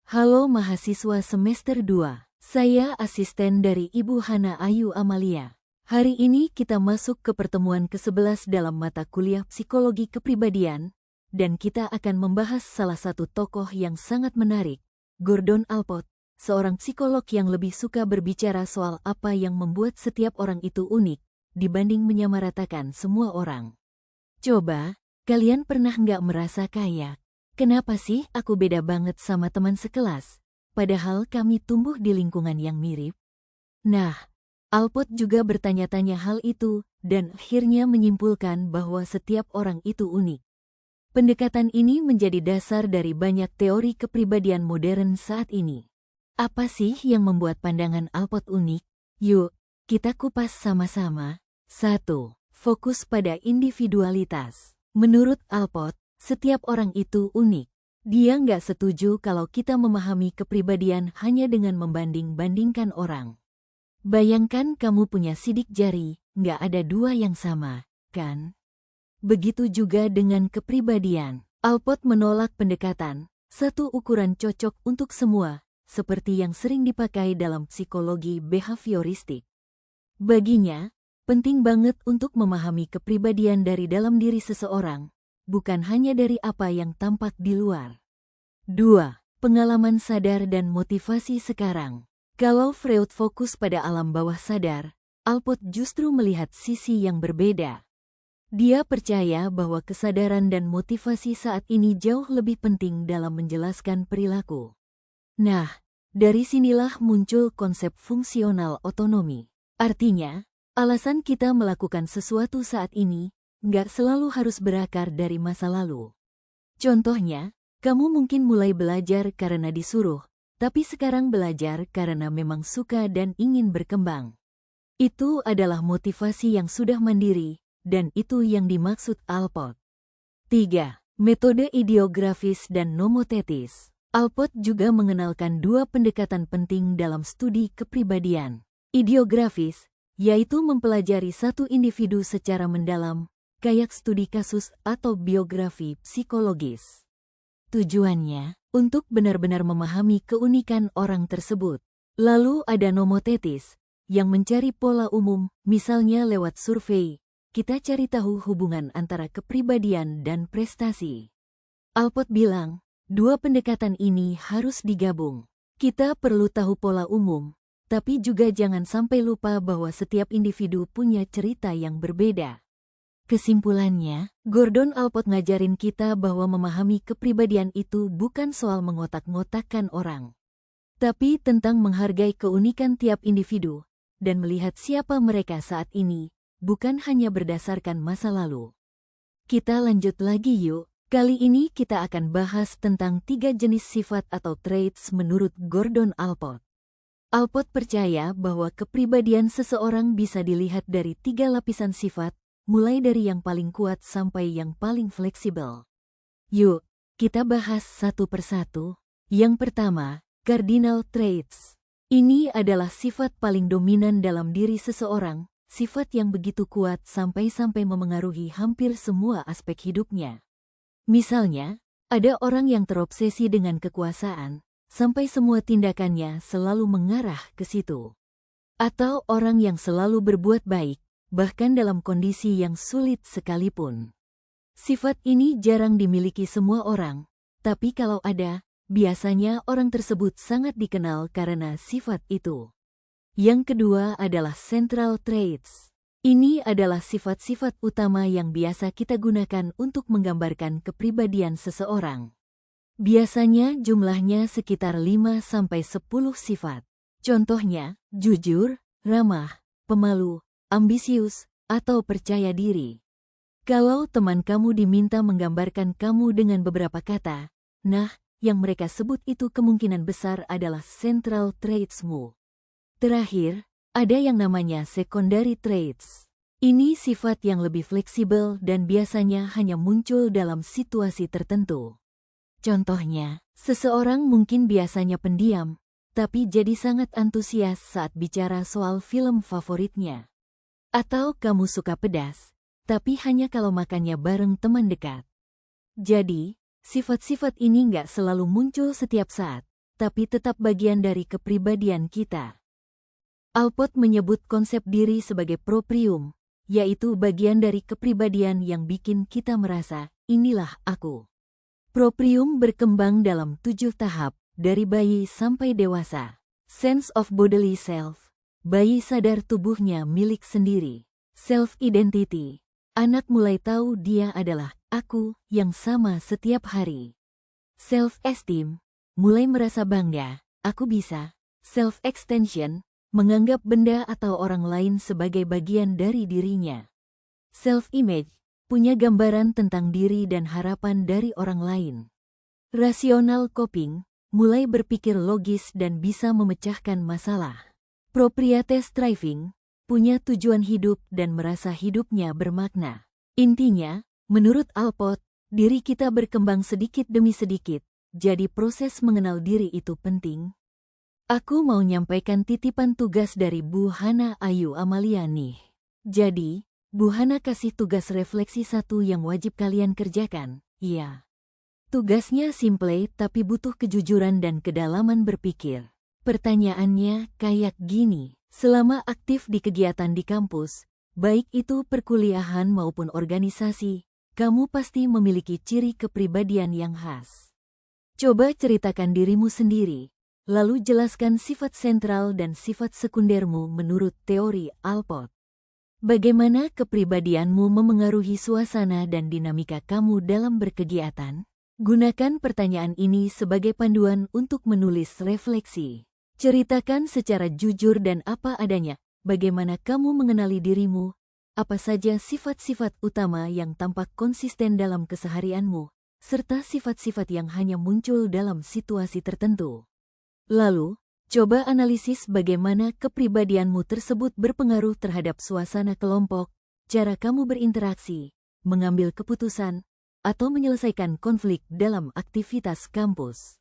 Halo mahasiswa semester 2. Saya asisten dari Ibu Hana Ayu Amalia. Hari ini kita masuk ke pertemuan ke-11 dalam mata kuliah Psikologi Kepribadian, dan kita akan membahas salah satu tokoh yang sangat menarik, Gordon Allport, seorang psikolog yang lebih suka berbicara soal apa yang membuat setiap orang itu unik, dibanding menyamaratakan semua orang. Coba, kalian pernah nggak merasa kayak, kenapa sih aku beda banget sama teman sekelas, padahal kami tumbuh di lingkungan yang mirip? Nah, Allport juga bertanya-tanya hal itu, dan akhirnya menyimpulkan bahwa setiap orang itu unik. Pendekatan ini menjadi dasar dari banyak teori kepribadian modern saat ini. Apa sih yang membuat pandangan Allport unik? Yuk, kita kupas sama-sama. 1. Fokus pada individualitas. Menurut Allport, setiap orang itu unik. Dia nggak setuju kalau kita memahami kepribadian hanya dengan membanding-bandingkan orang. Bayangkan kamu punya sidik jari, nggak ada dua yang sama, kan? Begitu juga dengan kepribadian. Allport menolak pendekatan, satu ukuran cocok untuk semua, seperti yang sering dipakai dalam psikologi behavioristik. Baginya, penting banget untuk memahami kepribadian dari dalam diri seseorang, bukan hanya dari apa yang tampak di luar. 2. Pengalaman sadar dan motivasi sekarang. Kalau Freud fokus pada alam bawah sadar, Allport justru melihat sisi yang berbeda. Dia percaya bahwa kesadaran dan motivasi saat ini jauh lebih penting dalam menjelaskan perilaku. Nah, dari sinilah muncul konsep fungsional otonomi. Artinya, alasan kita melakukan sesuatu saat ini nggak selalu harus berakar dari masa lalu. Contohnya, kamu mungkin mulai belajar karena disuruh, tapi sekarang belajar karena memang suka dan ingin berkembang. Itu adalah motivasi yang sudah mandiri, dan itu yang dimaksud Allport. 3. Metode ideografis dan nomotetis. Allport juga mengenalkan dua pendekatan penting dalam studi kepribadian. Ideografis, yaitu mempelajari satu individu secara mendalam, kayak studi kasus atau biografi psikologis. Tujuannya, untuk benar-benar memahami keunikan orang tersebut. Lalu ada nomotetis, yang mencari pola umum, misalnya lewat survei. Kita cari tahu hubungan antara kepribadian dan prestasi. Allport bilang, dua pendekatan ini harus digabung. Kita perlu tahu pola umum, tapi juga jangan sampai lupa bahwa setiap individu punya cerita yang berbeda. Kesimpulannya, Gordon Allport ngajarin kita bahwa memahami kepribadian itu bukan soal mengotak-ngotakkan orang, tapi tentang menghargai keunikan tiap individu, dan melihat siapa mereka saat ini, bukan hanya berdasarkan masa lalu. Kita lanjut lagi yuk, kali ini kita akan bahas tentang 3 jenis sifat atau traits menurut Gordon Allport. Allport percaya bahwa kepribadian seseorang bisa dilihat dari 3 lapisan sifat, mulai dari yang paling kuat sampai yang paling fleksibel. Yuk, kita bahas satu persatu. Yang pertama, cardinal traits. Ini adalah sifat paling dominan dalam diri seseorang, sifat yang begitu kuat sampai-sampai memengaruhi hampir semua aspek hidupnya. Misalnya, ada orang yang terobsesi dengan kekuasaan, sampai semua tindakannya selalu mengarah ke situ. Atau orang yang selalu berbuat baik, bahkan dalam kondisi yang sulit sekalipun. Sifat ini jarang dimiliki semua orang, tapi kalau ada, biasanya orang tersebut sangat dikenal karena sifat itu. Yang kedua adalah central traits. Ini adalah sifat-sifat utama yang biasa kita gunakan untuk menggambarkan kepribadian seseorang. Biasanya jumlahnya sekitar 5-10 sifat. Contohnya, jujur, ramah, pemalu, ambisius, atau percaya diri. Kalau teman kamu diminta menggambarkan kamu dengan beberapa kata, nah, yang mereka sebut itu kemungkinan besar adalah central traits-mu. Terakhir, ada yang namanya secondary traits. Ini sifat yang lebih fleksibel dan biasanya hanya muncul dalam situasi tertentu. Contohnya, seseorang mungkin biasanya pendiam, tapi jadi sangat antusias saat bicara soal film favoritnya. Atau kamu suka pedas, tapi hanya kalau makannya bareng teman dekat. Jadi, sifat-sifat ini nggak selalu muncul setiap saat, tapi tetap bagian dari kepribadian kita. Alport menyebut konsep diri sebagai proprium, yaitu bagian dari kepribadian yang bikin kita merasa, inilah aku. Proprium berkembang dalam 7 tahap, dari bayi sampai dewasa. Sense of bodily self. Bayi sadar tubuhnya milik sendiri. Self-identity. Anak mulai tahu dia adalah aku yang sama setiap hari. Self-esteem. Mulai merasa bangga, aku bisa. Self-extension. Menganggap benda atau orang lain sebagai bagian dari dirinya. Self-image. Punya gambaran tentang diri dan harapan dari orang lain. Rational coping. Mulai berpikir logis dan bisa memecahkan masalah. Propriate striving. Punya tujuan hidup dan merasa hidupnya bermakna. Intinya, menurut Alport, diri kita berkembang sedikit demi sedikit, jadi proses mengenal diri itu penting. Aku mau nyampaikan titipan tugas dari Bu Hana Ayu Amalia nih. Jadi, Bu Hana kasih tugas refleksi 1 yang wajib kalian kerjakan, iya. Tugasnya simple tapi butuh kejujuran dan kedalaman berpikir. Pertanyaannya kayak gini, selama aktif di kegiatan di kampus, baik itu perkuliahan maupun organisasi, kamu pasti memiliki ciri kepribadian yang khas. Coba ceritakan dirimu sendiri. Lalu jelaskan sifat sentral dan sifat sekundermu menurut teori Alport. Bagaimana kepribadianmu memengaruhi suasana dan dinamika kamu dalam berkegiatan? Gunakan pertanyaan ini sebagai panduan untuk menulis refleksi. Ceritakan secara jujur dan apa adanya, bagaimana kamu mengenali dirimu, apa saja sifat-sifat utama yang tampak konsisten dalam keseharianmu, serta sifat-sifat yang hanya muncul dalam situasi tertentu. Lalu, coba analisis bagaimana kepribadianmu tersebut berpengaruh terhadap suasana kelompok, cara kamu berinteraksi, mengambil keputusan, atau menyelesaikan konflik dalam aktivitas kampus.